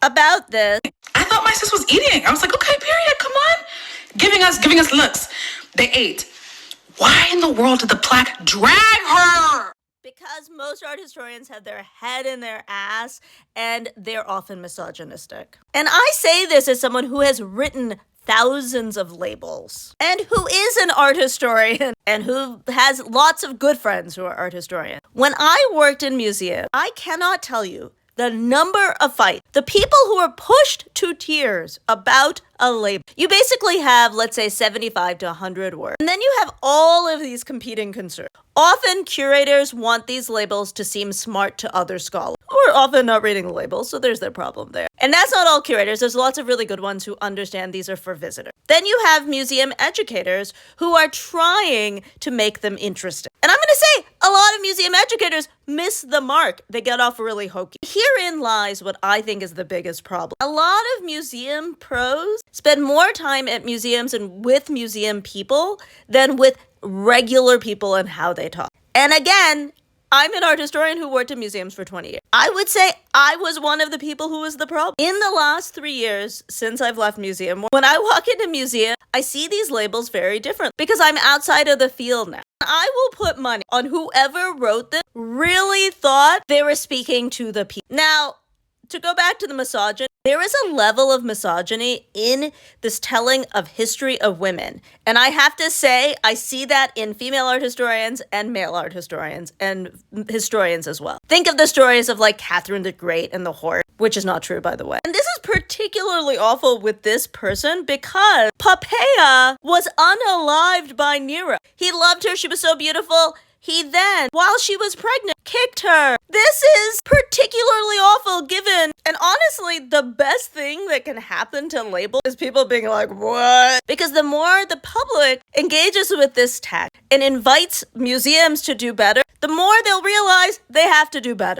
about this. I thought my sis was eating. I was like, okay, period, come on. Giving us looks. They ate. Why in the world did the plaque drag her? Because most art historians have their head in their ass, and they're often misogynistic. And I say this as someone who has written thousands of labels, and who is an art historian, and who has lots of good friends who are art historians. When I worked in museums, I cannot tell you the number of fights, the people who are pushed to tears about a label. You basically have, let's say, 75 to 100 words. And then you have all of these competing concerns. Often curators want these labels to seem smart to other scholars, who are often not reading the labels, so there's their problem there. And that's not all curators. There's lots of really good ones who understand these are for visitors. Then you have museum educators who are trying to make them interesting. And I'm going to say, a lot of museum educators miss the mark. They get off really hokey. Herein lies what I think is the biggest problem. A lot of museum pros spend more time at museums and with museum people than with regular people and how they talk. And again, I'm an art historian who worked in museums for 20 years. I would say I was one of the people who was the problem. In the last 3 years since I've left museum, when I walk into museum, I see these labels very different because I'm outside of the field now. I will put money on whoever wrote this really thought they were speaking to the people. Now, to go back to the misogyny, there is a level of misogyny in this telling of history of women. And I have to say, I see that in female art historians and male art historians and historians as well. Think of the stories of like Catherine the Great and the horse, which is not true, by the way. And this is particularly awful with this person because Poppaea was unalived by Nero. He loved her. She was so beautiful. He then, while she was pregnant, kicked her. This is particularly awful given, and honestly, the best thing that can happen to labels is people being like, what? Because the more the public engages with this text and invites museums to do better, the more they'll realize they have to do better.